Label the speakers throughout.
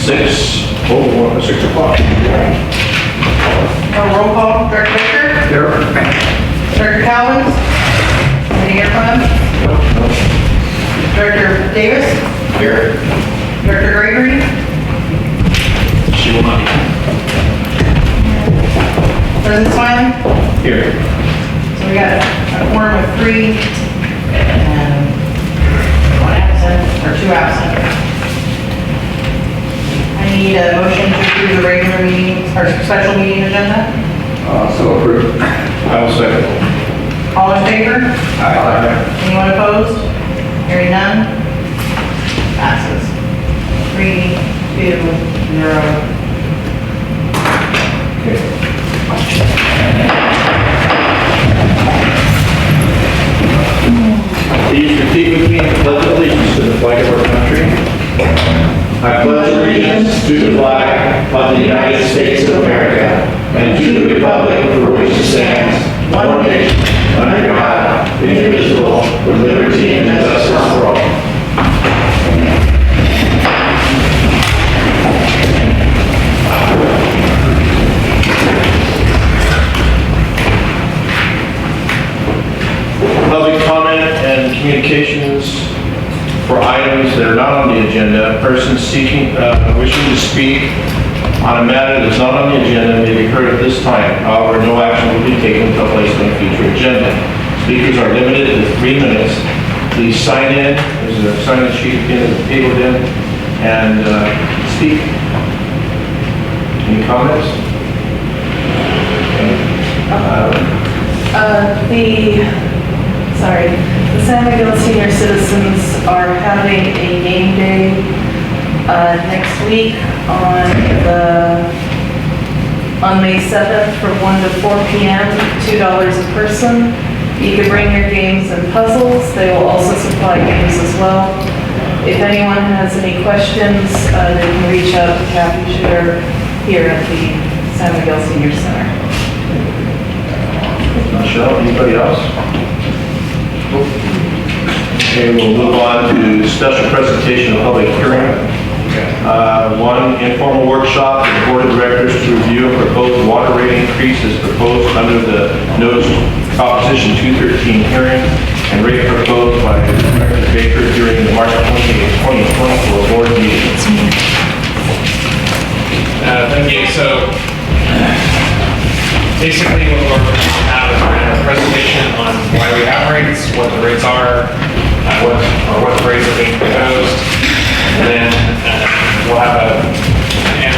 Speaker 1: 6 o'clock.
Speaker 2: Roll call, Director Baker?
Speaker 1: Here.
Speaker 2: Director Calvins? Any air plan? Director Davis?
Speaker 1: Here.
Speaker 2: Director Gregory?
Speaker 1: She will not
Speaker 2: President Smiley?
Speaker 1: be here.
Speaker 2: So we got a quorum of 3 and 1 absent, or 2 absent. I need a motion to approve the regular meeting, or special meeting agenda.
Speaker 1: So approved. I will second.
Speaker 2: All in favor?
Speaker 1: Aye.
Speaker 2: Anyone opposed? Hearing none? Passes. 3, 2, 0.
Speaker 1: Please repeat with me and pledge allegiance to the flag of our country. I pledge allegiance to the flag of the United States of America and to the republic for which it stands, one nation, under God, indivisible, with liberty and justice for all. Public comment and communications for items that are not on the agenda. Persons seeking, wishing to speak on a matter that is not on the agenda may be heard at this time. However, no action will be taken until placed on a future agenda. Speakers are limited to 3 minutes. Please sign in. There's a sign-in sheet at the end of the table then, and speak. Any comments?
Speaker 3: The San Miguel Senior Citizens are having a game day next week on May 7th from 1 to 4 p.m., $2 a person. You can bring your games and puzzles. They will also supply games as well. If anyone has any questions, they can reach out to Kathy Sugar here at the San Miguel Senior Center.
Speaker 1: Michelle, anybody else? Okay, we'll move on to special presentation of public hearing. One, informal workshop for the board of directors to review a proposed water rate increase as proposed under the notice Proposition 213 hearing and rate proposed by Director Baker during the March 28, 2024 board meeting.
Speaker 4: Thank you. So basically what we're going to have is we're going to have a presentation on why we have rates, what the rates are, what the rates are being proposed, and then we'll have a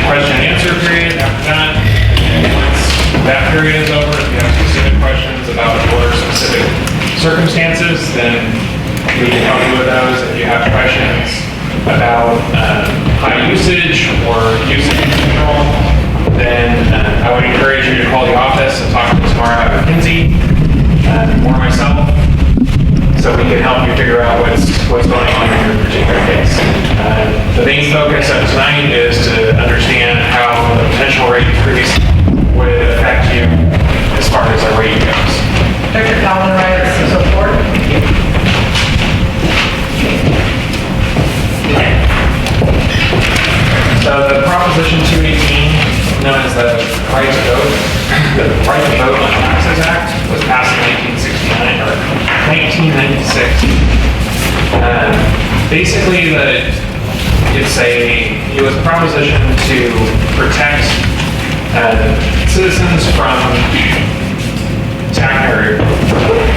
Speaker 4: question and answer period after that. And once that period is over, if you have specific questions about your specific circumstances, then we can help you with those. If you have questions about high usage or usage in general, then I would encourage you to call the office and talk to Tamara McKinsey or myself, so we can help you figure out what's going on in your particular case. The main focus of tonight is to understand how the potential rate increase would affect you as far as our rate goes.
Speaker 2: Director Calvin, right at 6:04.
Speaker 4: So the Proposition 218, known as the Right to Vote, the Right to Vote on Taxes Act, was passed in 1969 or 1996. Basically, it was a proposition to protect citizens from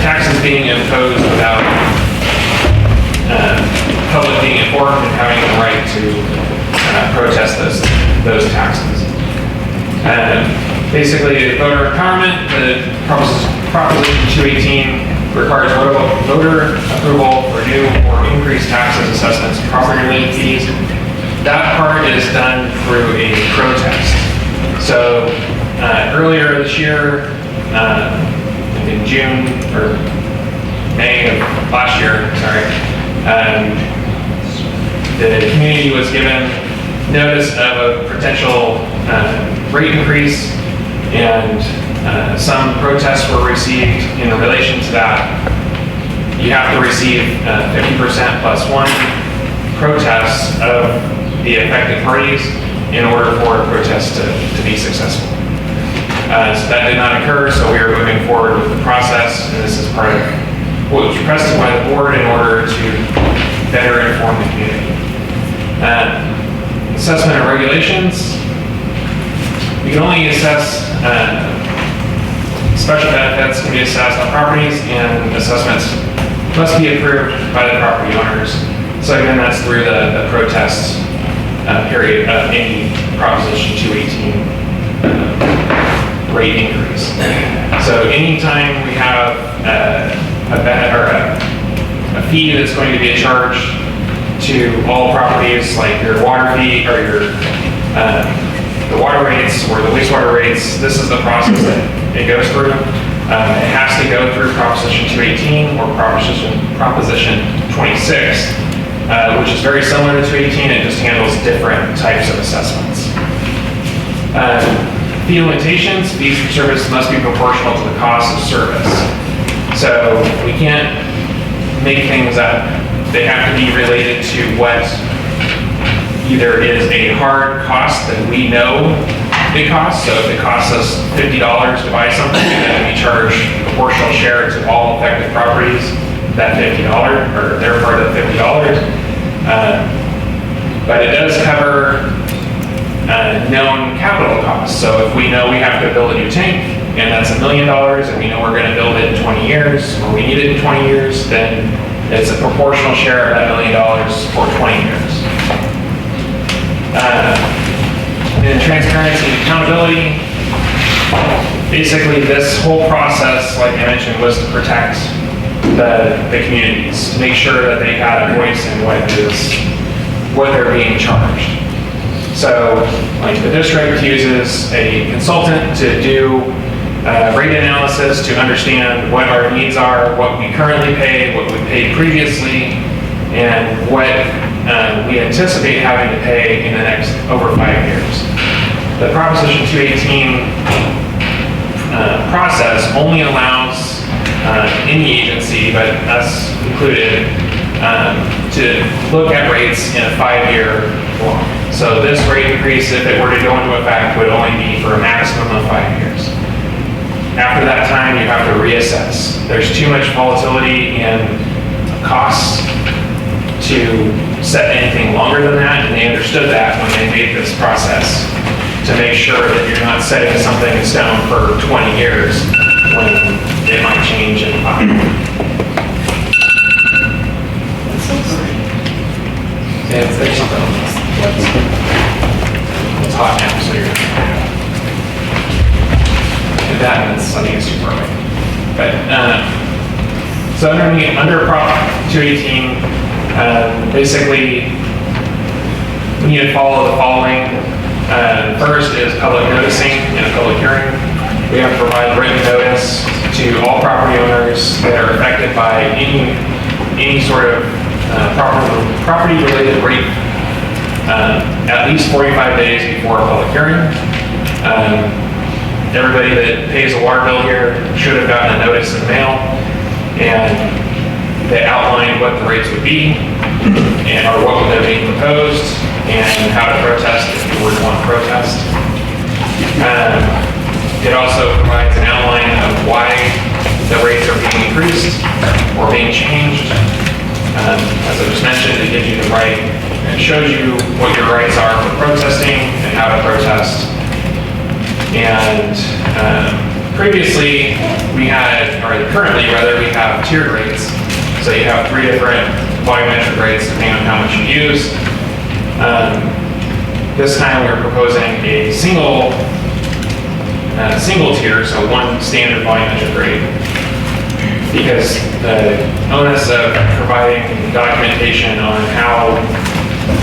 Speaker 4: taxes being imposed without public being informed and having the right to protest those taxes. Basically, voter empowerment, the Proposition 218 requires voter approval for new or increased taxes, assessments, and property-related fees. That part is done through a protest. So earlier this year, in June or May of last year, the community was given notice of a potential rate increase, and some protests were received in relation to that. You have to receive 50% plus one protests of the affected parties in order for a protest to be successful. So that did not occur, so we are moving forward with the process, and this is part of what was requested by the board in order to better inform the community. Assessment and regulations. We can only assess, special benefits can be assessed on properties, and assessments must be approved by the property owners. So again, that's through the protest period of any Proposition 218 rate increase. So anytime we have a fee that's going to be charged to all properties, like your water fee or your the water rates or the wastewater rates, this is the process that it goes through. It has to go through Proposition 218 or Proposition 26, which is very similar to 218. It just handles different types of assessments. Fee limitations, fees for service must be proportional to the cost of service. So we can't make things up. They have to be related to what either is a hard cost that we know it costs. So if it costs us $50 to buy something, then we charge a proportional share to all affected properties, that $50, or their part of the $50. But it does cover known capital costs. So if we know we have to build a new tank, and that's $1 million, and we know we're going to build it in 20 years, or we need it in 20 years, then it's a proportional share of that $1 million for 20 years. And transparency and accountability. Basically, this whole process, like I mentioned, was to protect the communities, to make sure that they had a voice in what they're being charged. So, like the district uses a consultant to do rate analysis to understand what our needs are, what we currently pay, what we paid previously, and what we anticipate having to pay in the next over 5 years. The Proposition 218 process only allows any agency, but us included, to look at rates in a 5-year block. So this rate increase, if it were to go into effect, would only be for a maximum of 5 years. After that time, you have to reassess. There's too much volatility in costs to set anything longer than that, and they understood that when they made this process, to make sure that you're not setting something in stone for 20 years when it might change in 5. Yeah, there's something on this. It's hot now, so you're and that means I think it's too far away. But so under Prop 218, basically we need to follow the following. First is public noticing and a public hearing. We have to provide written notice to all property owners that are affected by any sort of property-related rate at least 45 days before a public hearing. Everybody that pays a water bill here should have gotten a notice in the mail, and they outlined what the rates would be, or what they're being proposed, and how to protest if you were to want to protest. It also provides an outline of why the rates are being increased or being changed. As I just mentioned, it gives you the right, and shows you what your rights are for protesting and how to protest. And previously, currently we have tiered rates. So you have 3 different volumetric rates depending on how much you use. This time we're proposing a single tier, so one standard volumetric rate, because the onus of providing documentation on how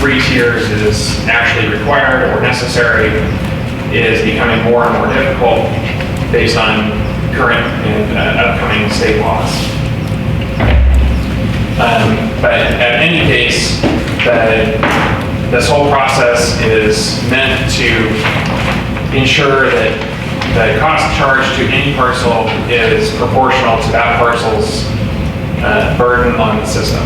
Speaker 4: 3 tiers is actually required or necessary is becoming more and more difficult based on current and upcoming state laws. But at any case, this whole process is meant to ensure that the cost charged to any parcel is proportional to that parcel's burden on the system.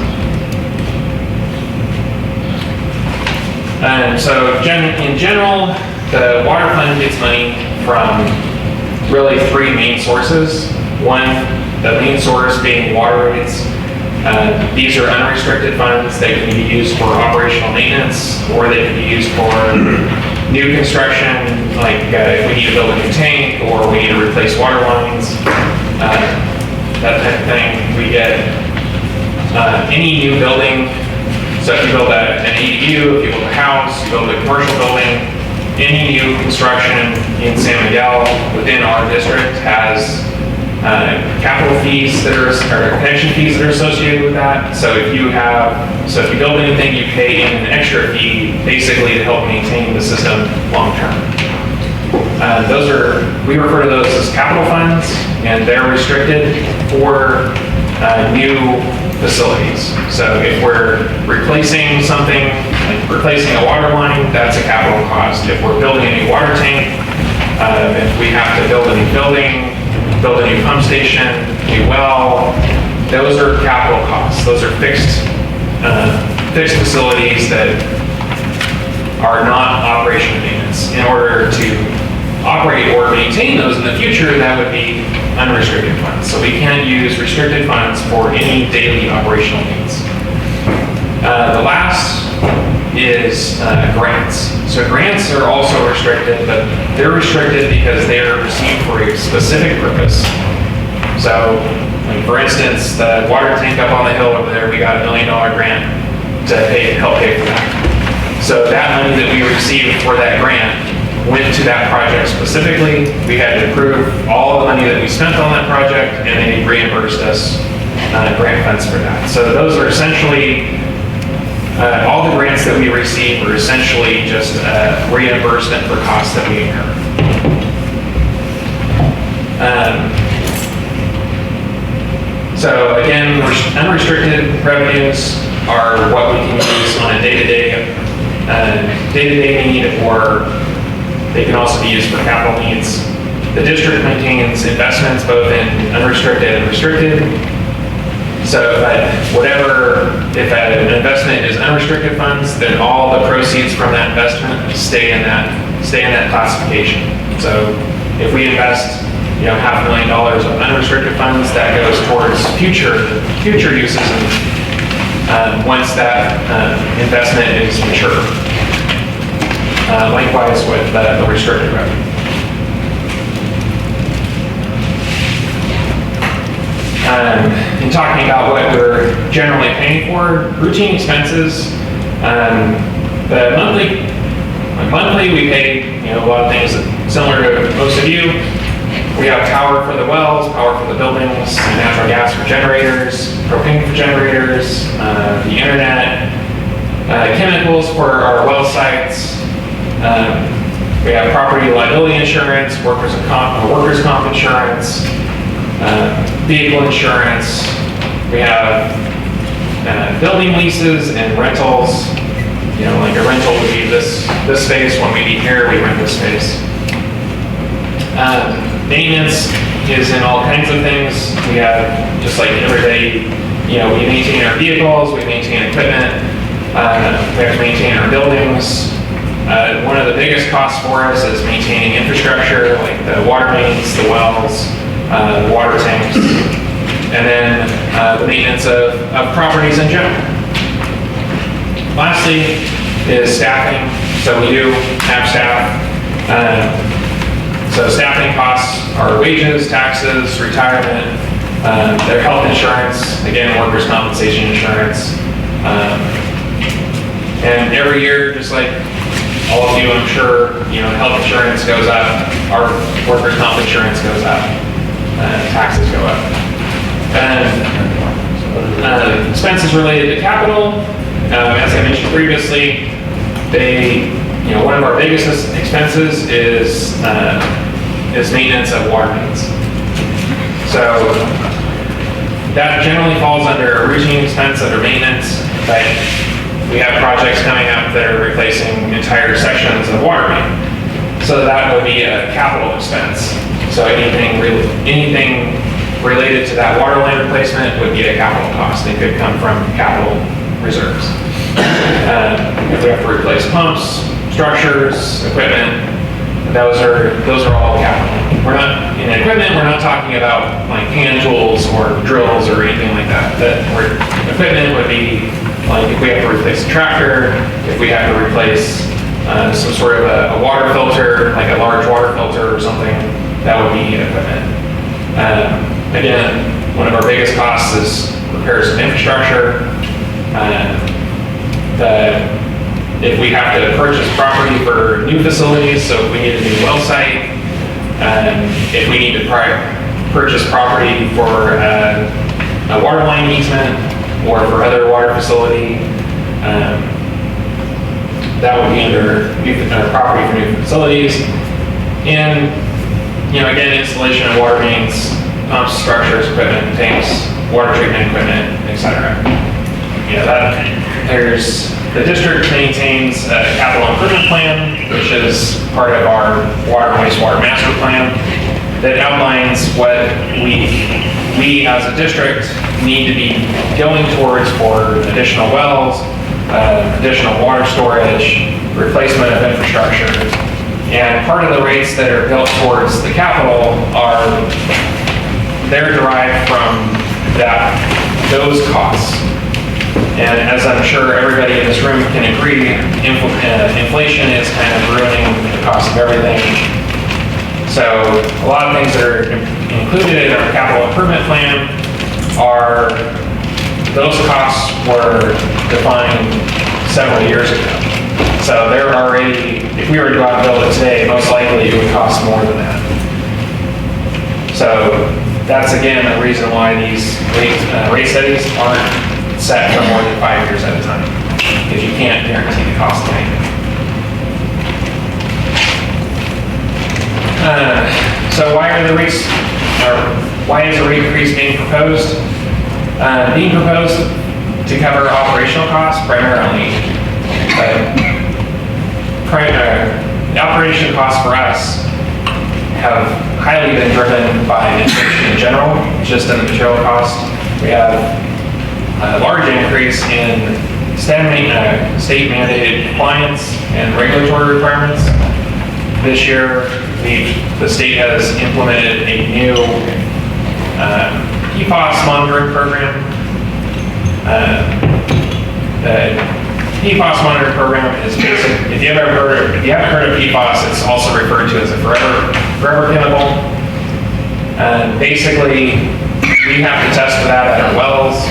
Speaker 4: And so in general, the water fund gets money from really three main sources. One, the main source being water rates. These are unrestricted funds. They can be used for operational maintenance, or they can be used for new construction, like if we need to build a new tank, or we need to replace water lines, that type of thing. We get any new building. So if you build an ADU, if you build a house, you build a commercial building, any new construction in San Miguel within our district has capital fees that are, or connection fees that are associated with that. So if you build anything, you pay an extra fee basically to help maintain the system long term. We refer to those as capital funds, and they're restricted for new facilities. So if we're replacing something, like replacing a water line, that's a capital cost. If we're building a new water tank, if we have to build a new building, build a new pump station, new well, those are capital costs. Those are fixed facilities that are not operation and maintenance. In order to operate or maintain those in the future, that would be unrestricted funds. So we can't use restricted funds for any daily operational needs. The last is grants. So grants are also restricted, but they're restricted because they are received for a specific purpose. So, like for instance, the water tank up on the hill over there, we got $1 million grant to help pay for that. So that money that we received for that grant went to that project specifically. We had to prove all the money that we spent on that project, and they reimbursed us grant funds for that. So those are essentially, all the grants that we receive are essentially just reimbursement for costs that we incur. So again, unrestricted revenues are what we can use on a day-to-day need, or they can also be used for capital needs. The district maintains investments both in unrestricted and restricted. So if an investment is unrestricted funds, then all the proceeds from that investment stay in that classification. So if we invest $500,000 of unrestricted funds, that goes towards future uses once that investment is mature. Likewise with the restricted revenue. In talking about what we're generally paying for, routine expenses, the monthly we pay a lot of things similar to most of you. We have power for the wells, power for the buildings, natural gas for generators, propane for generators, the internet, chemicals for our well sites. We have property liability insurance, workers' comp insurance, vehicle insurance. We have building leases and rentals. Like a rental would be this space. When we be here, we rent this space. Maintenance is in all kinds of things. We have, just like everybody, we maintain our vehicles, we maintain equipment, we have to maintain our buildings. One of the biggest costs for us is maintaining infrastructure, like the water mains, the wells, the water tanks, and then the maintenance of properties in general. Lastly is staffing. So we do have staff. So staffing costs are wages, taxes, retirement, their health insurance, again, workers' compensation insurance. And every year, just like all of you, I'm sure, health insurance goes up, our workers' comp insurance goes up, taxes go up. And expenses related to capital, as I mentioned previously, one of our biggest expenses is maintenance of water mains. So that generally falls under a routine expense under maintenance, but we have projects coming up that are replacing entire sections of water main. So that would be a capital expense. So anything related to that water line replacement would be a capital cost. It could come from capital reserves. If we have to replace pumps, structures, equipment, those are all capital. We're not, in equipment, we're not talking about like hand tools or drills or anything like that. Equipment would be like if we have to replace a tractor, if we have to replace some sort of a water filter, like a large water filter or something, that would be equipment. Again, one of our biggest costs is repairs of infrastructure. If we have to purchase property for new facilities, so if we need a new well site, if we need to purchase property for a water line easement or for other water facility, that would be under property for new facilities. And, again, installation of water mains, pumps, structures, equipment, tanks, water treatment equipment, etc. The district maintains a capital improvement plan, which is part of our water and wastewater master plan that outlines what we as a district need to be going towards for additional wells, additional water storage, replacement of infrastructure. And part of the rates that are built towards the capital they're derived from those costs. And as I'm sure everybody in this room can agree, inflation is kind of ruining the cost of everything. So a lot of things that are included in our capital improvement plan those costs were defined several years ago. So they're already, if we were to go out and build it today, most likely it would cost more than that. So that's again a reason why these rate studies aren't set for more than 5 years at a time, because you can't guarantee the cost of anything. So why is the rate increase being proposed? Being proposed to cover operational costs primarily. The operation costs for us have highly been driven by inflation in general, just in the material cost. We have a large increase in state mandated compliance and regulatory requirements. This year, the state has implemented a new PFAS monitoring program. The PFAS monitoring program is basic. If you haven't heard of PFAS, it's also referred to as a forever chemical. Basically, we have to test for that at our wells.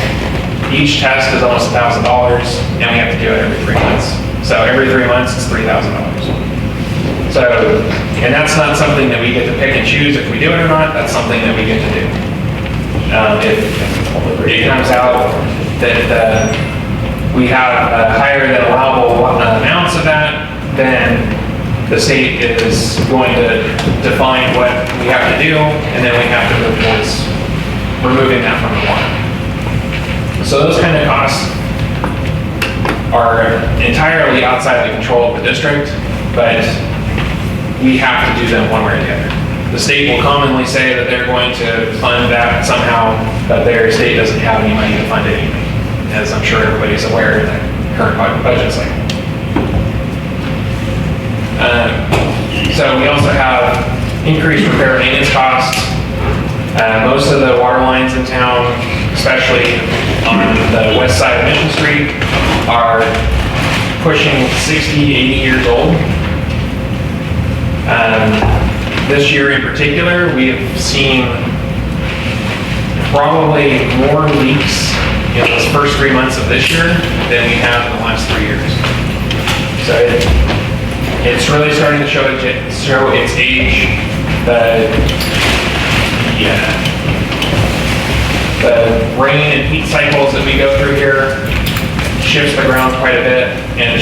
Speaker 4: Each test is almost $1,000, and we have to do it every 3 months. So every 3 months, it's $3,000. So, and that's not something that we get to pick and choose if we do it or not. That's something that we get to do. If it comes out that we have higher than allowable amounts of that, then the state is going to define what we have to do, and then we have to move towards removing that from the water. So those kind of costs are entirely outside the control of the district, but we have to do them one way or the other. The state will commonly say that they're going to fund that somehow, but their state doesn't have any money to fund anything, as I'm sure everybody's aware in the current budget cycle. So we also have increased repair and maintenance costs. Most of the water lines in town, especially on the west side of Mission Street, are pushing 60, 80 years old. This year in particular, we have seen probably more leaks in those first 3 months of this year than we have in the last 3 years. So it's really starting to show its age. The rain and heat cycles that we go through here shifts the ground quite a bit, and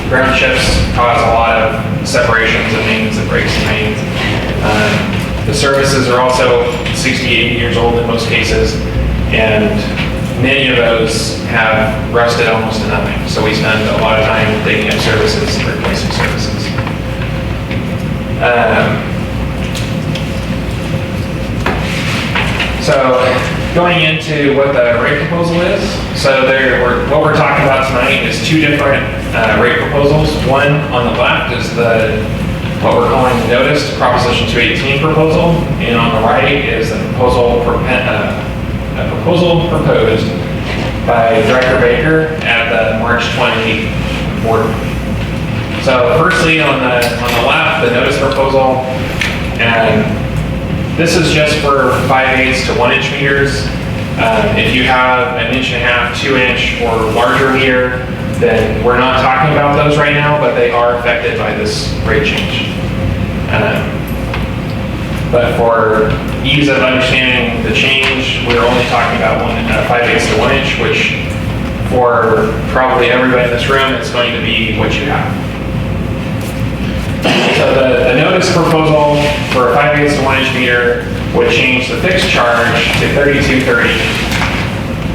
Speaker 4: ground shifts cause a lot of separations of mains and breaks in mains. The services are also 60, 80 years old in most cases, and many of those have rusted almost to nothing. So we spend a lot of time digging up services and replacing services. So Going into what the rate proposal is, so what we're talking about tonight is two different rate proposals. One on the left is what we're calling the notice to Proposition 218 proposal, and on the right is a proposal proposed by Director Baker at the March 28th board. So firstly, on the left, the notice proposal, and this is just for 5/8 to 1 inch meters. If you have an 1.5 inch, 2 inch, or larger meter, then we're not talking about those right now, but they are affected by this rate change. But for ease of understanding the change, we're only talking about 5/8 to 1 inch, which for probably everybody in this room, it's going to be what you have. So the notice proposal for a 5/8 to 1 inch meter would change the fixed charge to $32.30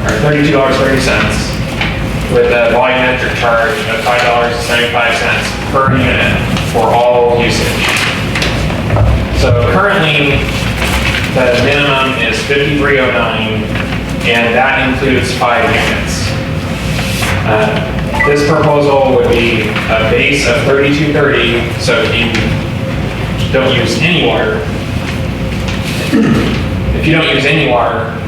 Speaker 4: or $32.30 with a volumetric charge of $5.75 per unit for all usage. So currently, the minimum is $53.09, and that includes 5 units. This proposal would be a base of $32.30, so if you don't use any water,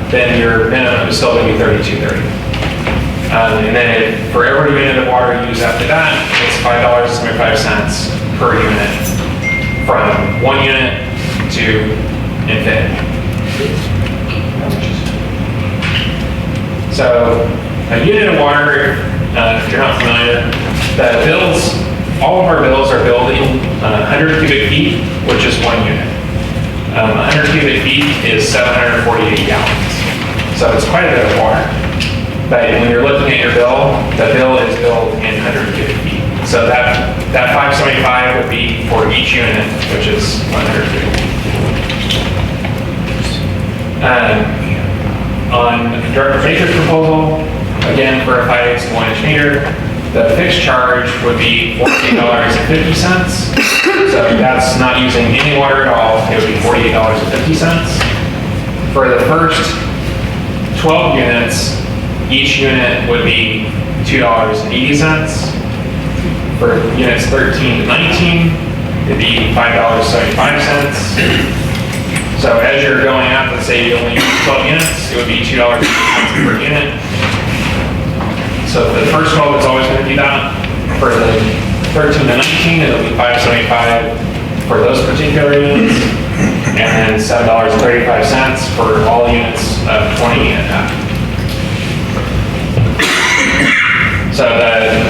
Speaker 4: then your minimum is still going to be $32.30. And then for every unit of water you use after that, it's $5.75 per unit from 1 unit to infinity. So a unit of water, if you're not familiar, the bills, all of our bills are billed in 100 cubic feet, which is 1 unit. 100 cubic feet is 748 gallons. So it's quite a bit of water. But when you're looking at your bill, the bill is billed in 100 cubic feet. So that 575 would be for each unit, which is 100 cubic feet. On Director Baker's proposal, again, for a 5/8 to 1 inch meter, the fixed charge would be $48.50. So that's not using any water at all. It would be $48.50. For the first 12 units, each unit would be $2.80. For units 13 to 19, it'd be $5.75. So as you're going up, let's say you only use 12 units, it would be $2.80 per unit. So for the first 12, it's always going to be that. For the 13 to 19, it'll be $5.75 for those particular units, and then $7.35 for all units of 20 and up. So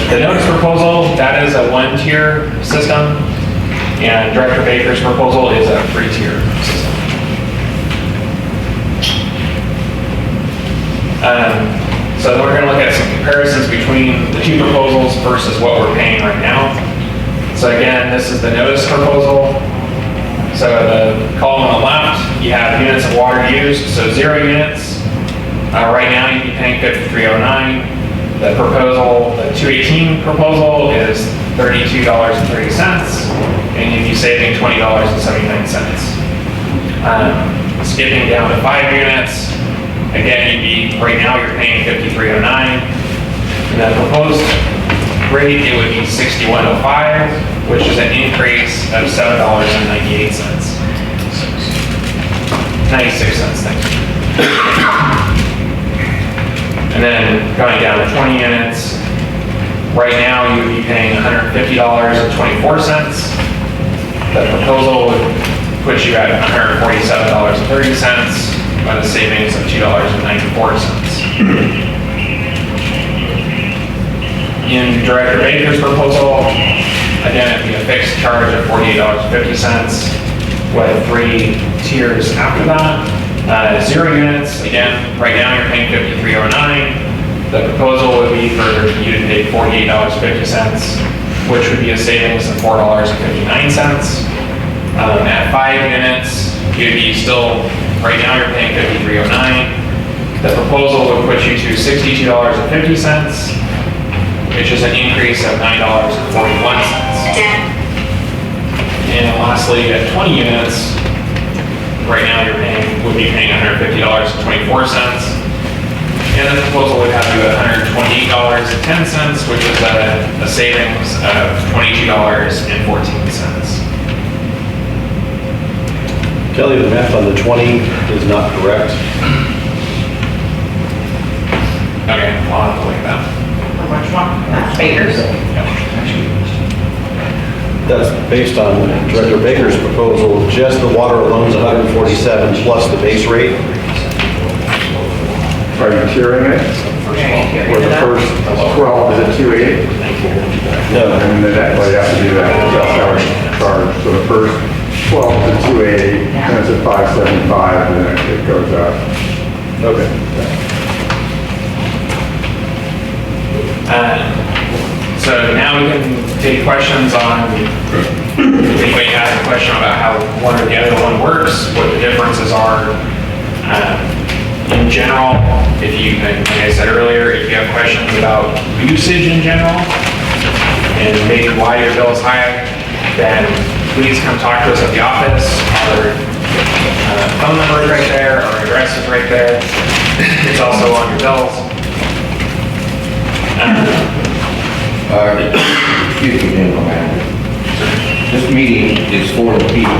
Speaker 4: the notice proposal, that is a 1-tier system, and Director Baker's proposal is a 3-tier system. So we're going to look at some comparisons between the two proposals versus what we're paying right now. So again, this is the notice proposal. So the column on the left, you have units of water used, so 0 units. Right now you'd be paying $53.09. The proposal, the 218 proposal is $32.30, and you'd be saving $20.79. Skipping down to 5 units, again, right now you're paying $53.09. The proposed rate, it would be $61.05, which is an increase of $7.98. 96 cents, thank you. And then going down to 20 units, right now you would be paying $150.24. The proposal would put you at $147.30, by the savings of $2.94. In Director Baker's proposal, again, it'd be a fixed charge of $48.50 with 3 tiers after that. 0 units, again, right now you're paying $53.09. The proposal would be for you to pay $48.50, which would be a savings of $4.59. At 5 units, you'd be still, right now you're paying $53.09. The proposal would put you to $62.50, which is an increase of $9.41. And lastly, at 20 units, right now would be paying $150.24. And the proposal would have you at $128.10, which is a savings of $22.14.
Speaker 5: Kelly, the math on the 20 is not correct.
Speaker 4: Okay, I'll have to look at that.
Speaker 2: For which one? That's Baker's?
Speaker 5: That's based on Director Baker's proposal. Just the water alone is 147 plus the base rate.
Speaker 1: Are you tiering it? Or the first 12 is at 280?
Speaker 5: No.
Speaker 1: And then that, well, you have to do that, because that's our charge. So the first 12 is at 280, then it's at 575, and then it goes up.
Speaker 5: Okay.
Speaker 4: So now we can take questions on, if anybody has a question about how one or the other one works, what the differences are. In general, if you, like I said earlier, if you have questions about usage in general, and maybe why your bill is high, then please come talk to us at the office. Our phone number is right there, our address is right there. It's also on your bills.
Speaker 6: Excuse me, gentlemen. This meeting is for the people.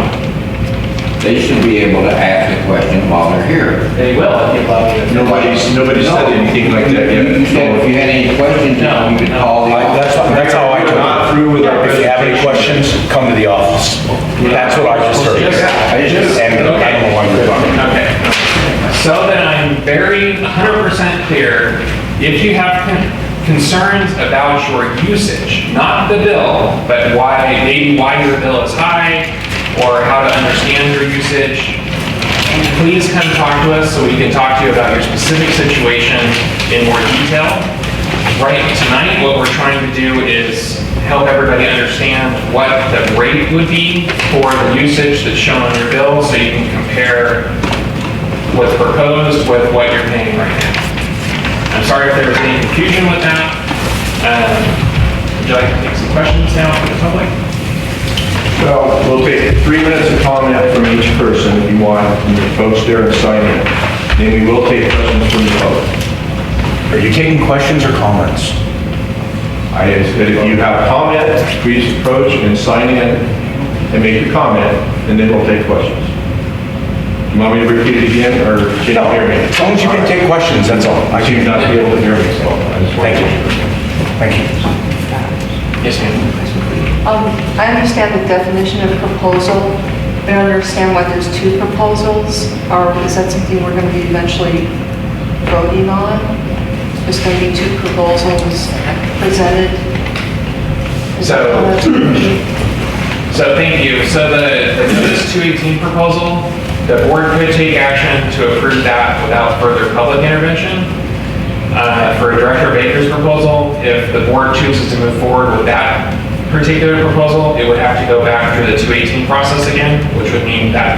Speaker 6: They should be able to ask a question while they're here.
Speaker 4: They will if you allow me to.
Speaker 1: Nobody said anything like that yet.
Speaker 6: You said if you had any questions, you could call the office.
Speaker 7: That's how I
Speaker 1: We're
Speaker 7: took
Speaker 1: not
Speaker 7: it.
Speaker 1: through with our.
Speaker 7: If you have any questions, come to the office. That's what I just heard. And I don't know why you're talking.
Speaker 4: Okay. So that I'm very 100% clear, if you have concerns about your usage, not the bill, but maybe why your bill is high, or how to understand your usage, please come talk to us so we can talk to you about your specific situation in more detail. Right tonight, what we're trying to do is help everybody understand what the rate would be for the usage that's shown on your bill, so you can compare what's proposed with what you're paying right now. I'm sorry if there was any confusion with that. Would you like to take some questions now from the public?
Speaker 1: Well, we'll take 3 minutes of comment from each person if you want, and the folks there and sign in. Then we will take questions from the public.
Speaker 7: Are you taking questions or comments?
Speaker 1: I said if you have comment, please approach and sign in and make your comment, and then we'll take questions. You want me to repeat it again, or can you hear me?
Speaker 7: As long as you can take questions, that's all.
Speaker 1: I seem not to be able to hear me, so I just want
Speaker 7: Thank you. Thank you.
Speaker 4: Yes, ma'am.
Speaker 8: I understand the definition of proposal. I don't understand why there's two proposals, or is that something we're going to be eventually voting on? There's going to be two proposals presented?
Speaker 4: So thank you. So the Notice 218 proposal, the board could take action to approve that without further public intervention. For Director Baker's proposal, if the board chooses to move forward with that particular proposal, it would have to go back through the 218 process again, which would mean that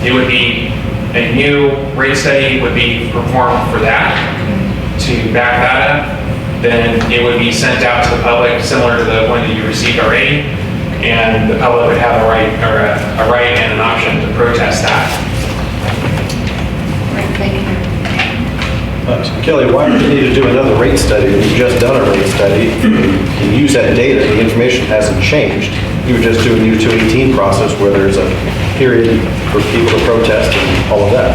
Speaker 4: it would be a new rate study would be performed for that to back that up. Then it would be sent out to the public, similar to the one that you received already, and the public would have a right and an option to protest that.
Speaker 8: Right, thank you.
Speaker 5: Kelly, why do you need to do another rate study? You've just done a rate study. You can use that data. The information hasn't changed. You were just doing your 218 process where there's a period for people to protest and all of that.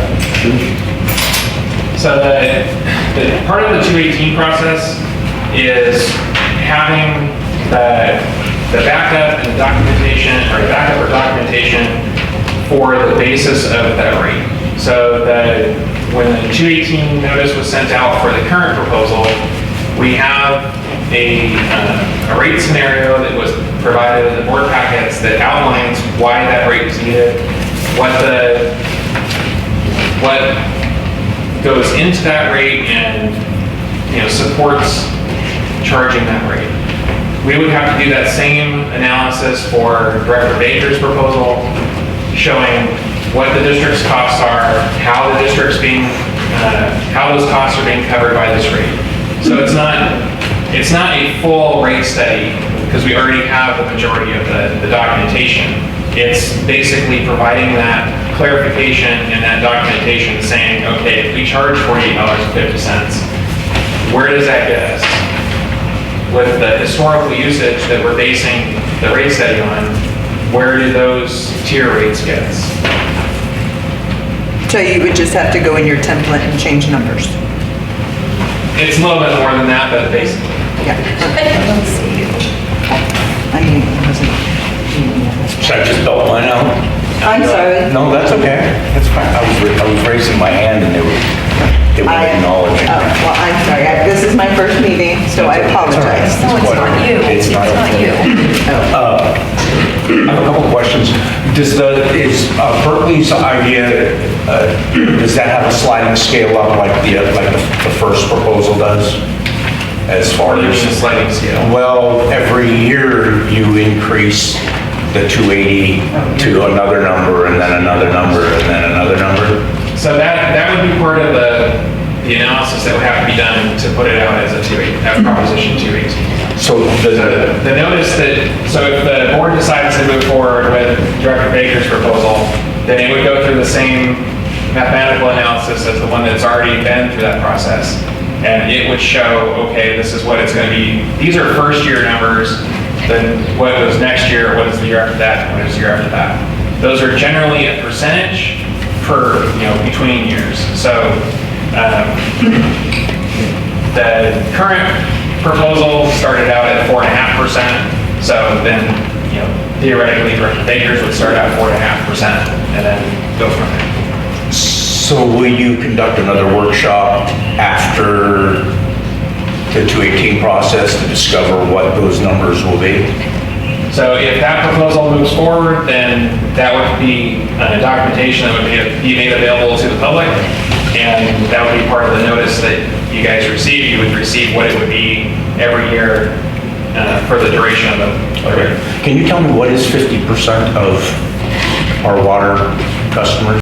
Speaker 4: So the part of the 218 process is having the backup and documentation, or backup or documentation for the basis of that rate. So when the 218 notice was sent out for the current proposal, we have a rate scenario that was provided in the board packets that outlines why that rate is needed, what goes into that rate, and supports charging that rate. We would have to do that same analysis for Director Baker's proposal, showing what the district's costs are, how the district's how those costs are being covered by this rate. So it's not a full rate study, because we already have the majority of the documentation. It's basically providing that clarification and that documentation saying, okay, if we charge $48.50, where does that get us? With the historical usage that we're basing the rate study on, where do those tier rates get us?
Speaker 9: So you would just have to go in your template and change numbers?
Speaker 4: It's a little bit more than that, but basically.
Speaker 9: Yeah. I mean, it wasn't.
Speaker 7: Should I just belt mine out?
Speaker 9: I'm sorry.
Speaker 7: No, that's okay. That's fine. I was raising my hand and they wouldn't acknowledge.
Speaker 9: Oh, well, I'm sorry. This is my first meeting, so I apologize.
Speaker 7: No, it's not you. It's not you. I have a couple questions. Is Berkeley's idea, does that have a sliding scale up like the first proposal does? As far as
Speaker 4: sliding scale.
Speaker 7: Well, every year you increase the 280 to another number and then another number and then another number.
Speaker 4: So that would be part of the analysis that would have to be done to put it out as a Proposition 218.
Speaker 7: So
Speaker 4: The notice so if the board decides to move forward with Director Baker's proposal, then it would go through the same mathematical analysis as the one that's already been through that process. And it would show, okay, this is what it's going to be. These are first year numbers, then what was next year, what is the year after that, and what is the year after that. Those are generally a percentage per, between years. So the current proposal started out at 4.5%. So then, theoretically, Director Baker's would start out 4.5% and then go from there.
Speaker 7: So will you conduct another workshop after the 218 process to discover what those numbers will be?
Speaker 4: So if that proposal moves forward, then that would be documentation that would be made available to the public, and that would be part of the notice that you guys receive. You would receive what it would be every year for the duration of the rate.
Speaker 7: Can you tell me what is 50% of our water customers?